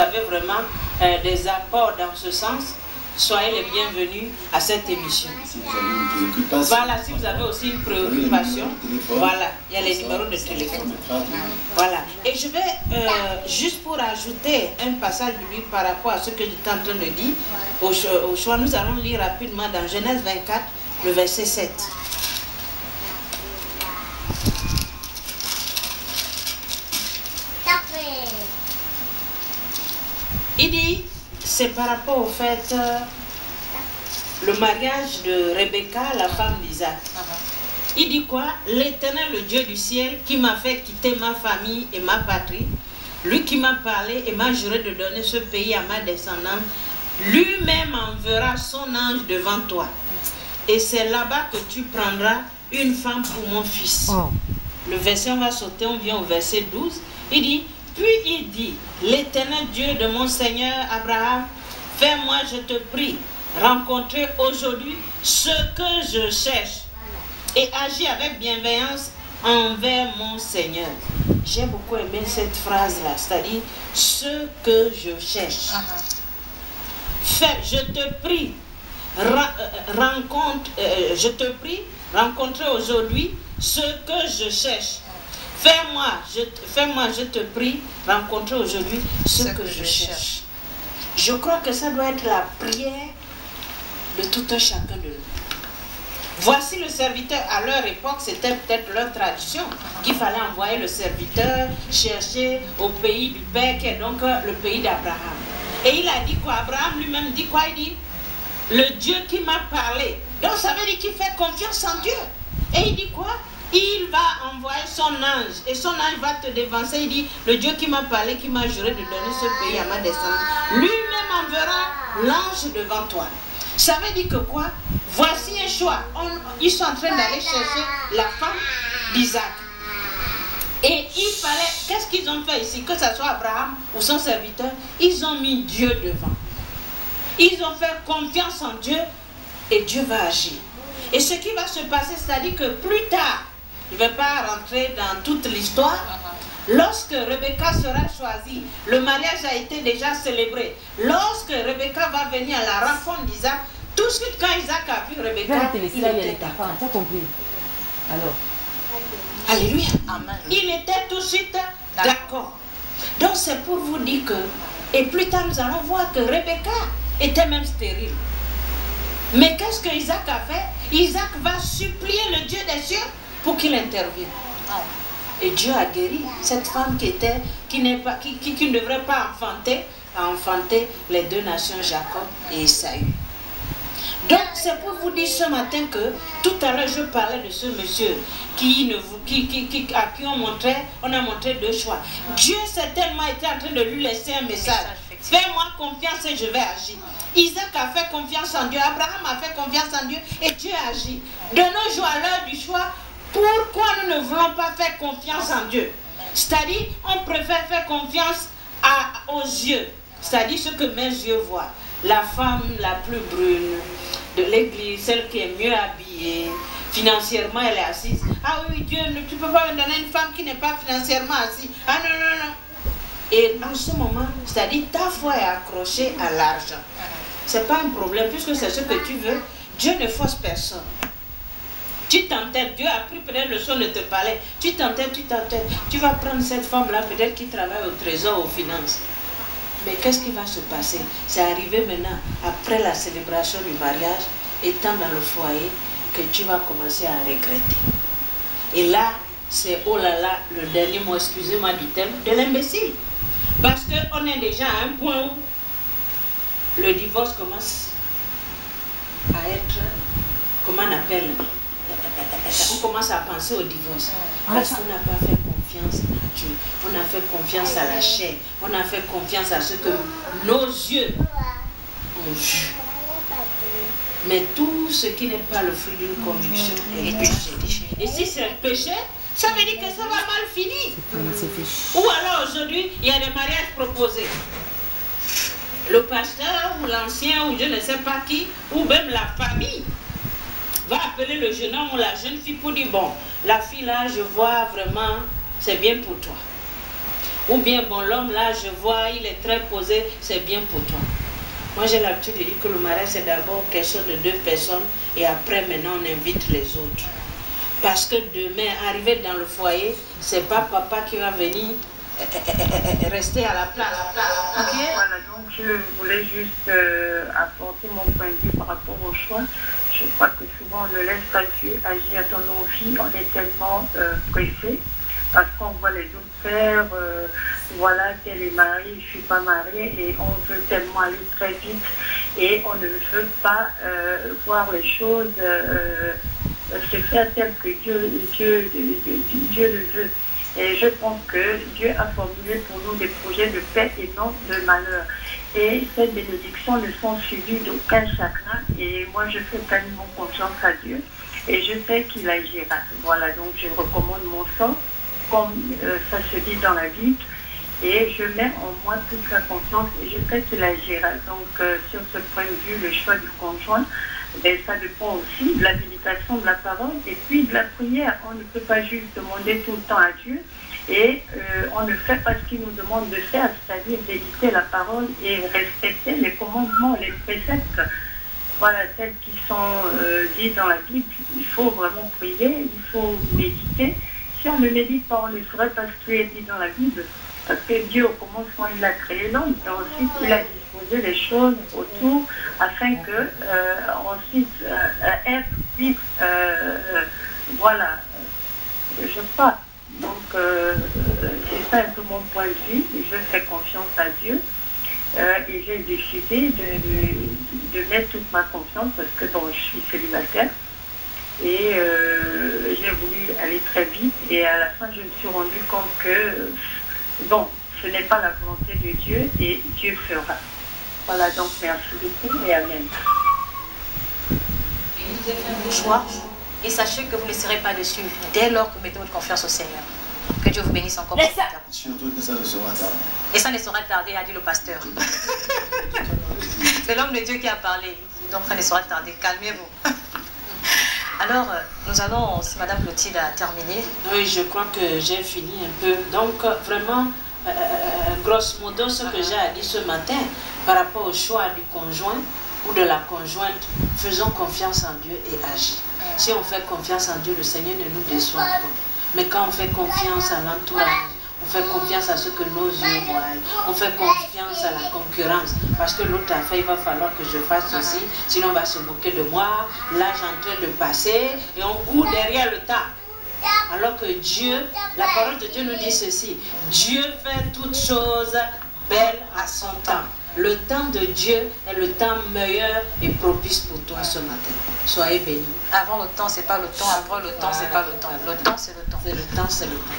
vous avez vraiment des apports dans ce sens, soyez les bienvenus à cette émission. Si vous avez une préoccupation, voilà, si vous avez aussi une préoccupation, voilà, il y a les numéros de téléphone. Voilà. Et je vais, juste pour ajouter un passage de lui par rapport à ce que j'étais en train de dire, au choix, nous allons lire rapidement dans Genèse 24, le verset 7. Il dit, c'est par rapport au fait, le mariage de Rebecca, la femme d'Isaac. Il dit quoi? L'Éternel, le Dieu du ciel, qui m'a fait quitter ma famille et ma patrie, lui qui m'a parlé et m'a juré de donner ce pays à ma descendance, lui-même enverra son ange devant toi. Et c'est là-bas que tu prendras une femme pour mon fils. Le verset, on va sauter, on vient au verset 12. Il dit, puis il dit, l'Éternel Dieu de mon Seigneur Abraham, fais-moi, je te prie, rencontrer aujourd'hui ce que je cherche et agis avec bienveillance envers mon Seigneur. J'ai beaucoup aimé cette phrase-là, c'est-à-dire ce que je cherche. Fais, je te prie, rencontrer aujourd'hui ce que je cherche. Fais-moi, je te prie, rencontrer aujourd'hui ce que je cherche. Je crois que ça doit être la prière de tout un chacun de nous. Voici le serviteur. À leur époque, c'était peut-être leur tradition qu'il fallait envoyer le serviteur chercher au pays du Père, qui est donc le pays d'Abraham. Et il a dit quoi? Abraham lui-même dit quoi? Il dit, le Dieu qui m'a parlé. Donc ça veut dire qu'il fait confiance en Dieu. Et il dit quoi? Il va envoyer son ange et son ange va te dévancer. Il dit, le Dieu qui m'a parlé, qui m'a juré de donner ce pays à ma descendance, lui-même enverra l'ange devant toi. Ça veut dire que quoi? Voici un choix. Ils sont en train d'aller chercher la femme d'Isaac. Et il fallait, qu'est-ce qu'ils ont fait ici? Que ce soit Abraham ou son serviteur, ils ont mis Dieu devant. Ils ont fait confiance en Dieu et Dieu va agir. Et ce qui va se passer, c'est-à-dire que plus tard, je ne vais pas rentrer dans toute l'histoire. Lorsque Rebecca sera choisie, le mariage a été déjà célébré. Lorsque Rebecca va venir à la rencontre d'Isaac, tout de suite quand Isaac a vu Rebecca, il était d'accord. Tu as compris? Alors. Alléluia. Amen. Il était tout de suite d'accord. Donc c'est pour vous dire que, et plus tard nous allons voir que Rebecca était même stérile. Mais qu'est-ce que Isaac a fait? Isaac va supplier le Dieu des cieux pour qu'il intervienne. Et Dieu a guéri cette femme qui ne devrait pas enfanter les deux nations, Jacob et Esaü. Donc c'est pour vous dire ce matin que tout à l'heure je parlais de ce monsieur à qui on a montré deux choix. Dieu certainement était en train de lui laisser un message. Fais-moi confiance et je vais agir. Isaac a fait confiance en Dieu, Abraham a fait confiance en Dieu et Dieu agit. De nos jours, à l'heure du choix, pourquoi nous ne voulons pas faire confiance en Dieu? C'est-à-dire, on préfère faire confiance aux yeux, c'est-à-dire ce que mes yeux voient. La femme la plus brune de l'église, celle qui est mieux habillée, financièrement elle est assise. Ah oui, Dieu, tu ne peux pas me donner une femme qui n'est pas financièrement assise. Ah non, non, non. Et en ce moment, c'est-à-dire ta foi est accrochée à l'argent. Ce n'est pas un problème, puisque c'est ce que tu veux. Dieu ne force personne. Tu t'entêtes, Dieu a pris peut-être le soin de te parler. Tu t'entêtes. Tu vas prendre cette femme-là, peut-être qui travaille au trésor, aux finances. Mais qu'est-ce qui va se passer? C'est arrivé maintenant, après la célébration du mariage, étant dans le foyer, que tu vas commencer à regretter. Et là, c'est oh là là, le dernier mot, excusez-moi du thème, de l'imbécile. Parce qu'on est déjà à un point où le divorce commence à être, comment on appelle, on commence à penser au divorce. Parce qu'on n'a pas fait confiance à Dieu. On a fait confiance à la chair. On a fait confiance à ce que nos yeux ont vu. Mais tout ce qui n'est pas le fruit d'une conviction est péché. Et si c'est un péché, ça veut dire que ça va mal finir. Ou alors aujourd'hui, il y a des mariages proposés. Le pasteur ou l'ancien ou je ne sais pas qui, ou même la famille, va appeler le jeune homme ou la jeune fille pour dire, bon, la fille là, je vois vraiment, c'est bien pour toi. Ou bien, bon, l'homme là, je vois, il est très posé, c'est bien pour toi. Moi, j'ai l'habitude de dire que le mariage, c'est d'abord quelque chose de 2 personnes et après, maintenant, on invite les autres. Parce que demain, arriver dans le foyer, c'est pas papa qui va venir rester à la place. Okay. Voilà, donc je voulais juste apporter mon point de vue par rapport au choix. Je crois que souvent on ne laisse pas Dieu agir dans nos vies. On est tellement pressé parce qu'on voit les autres faire, voilà, qu'elle est mariée, je ne suis pas mariée, et on veut tellement aller très vite et on ne veut pas voir les choses se faire tel que Dieu le veut. Et je pense que Dieu a formulé pour nous des projets de paix et non de malheur. Et ces bénédictions ne sont suivies d'aucun chagrin. Et moi, je fais pleinement confiance à Dieu. Et je sais qu'il agira. Voilà, donc je recommande mon sort, comme ça se dit dans la Bible. Et je mets en moi toute la confiance et je sais qu'il agira. Donc, sur ce point de vue, le choix du conjoint, ben, ça dépend aussi de la méditation de la parole et puis de la prière. On ne peut pas juste demander tout le temps à Dieu et on ne fait pas ce qu'il nous demande de faire, c'est-à-dire méditer la parole et respecter les commandements, les préceptes, voilà, tels qu'ils sont dits dans la Bible. Il faut vraiment prier, il faut méditer. Si on ne médite pas, on ne saurait pas ce qui est dit dans la Bible. Parce que Dieu, au commencement, il a créé l'homme et ensuite il a disposé les choses autour afin que ensuite Ève puisse, voilà, je sais pas. Donc c'est ça un peu mon point de vue. Je fais confiance à Dieu et j'ai décidé de mettre toute ma confiance parce que bon, je suis célibataire et j'ai voulu aller très vite et à la fin je me suis rendu compte que bon, ce n'est pas la volonté de Dieu et Dieu fera. Voilà, donc merci beaucoup et amen. Vous avez fait un bon choix et sachez que vous ne serez pas dessus dès lors que vous mettez votre confiance au Seigneur. Que Dieu vous bénisse encore plus tard. Surtout que ça ne sera tardé. Et ça ne sera tardé, a dit le pasteur. C'est l'homme de Dieu qui a parlé. Donc ça ne sera tardé. Calmez-vous. Alors, nous allons, si Madame Clotilde a terminé. Oui, je crois que j'ai fini un peu. Donc, vraiment, grosso modo, ce que j'ai à dire ce matin, par rapport au choix du conjoint ou de la conjointe, faisons confiance en Dieu et agissons. Si on fait confiance en Dieu, le Seigneur ne nous déçoit pas. Mais quand on fait confiance à l'entourage, on fait confiance à ce que nos yeux voient, on fait confiance à la concurrence, parce que l'autre a fait, il va falloir que je fasse ceci, sinon on va se moquer de moi, l'âge en train de passer, et on court derrière le tas. Alors que Dieu, la parole de Dieu nous dit ceci, Dieu fait toutes choses belles à son temps. Le temps de Dieu est le temps meilleur et propice pour toi ce matin. Soyez bénis. Avant le temps, c'est pas le temps. Après le temps, c'est pas le temps. Le temps, c'est le temps. C'est le temps, c'est le temps.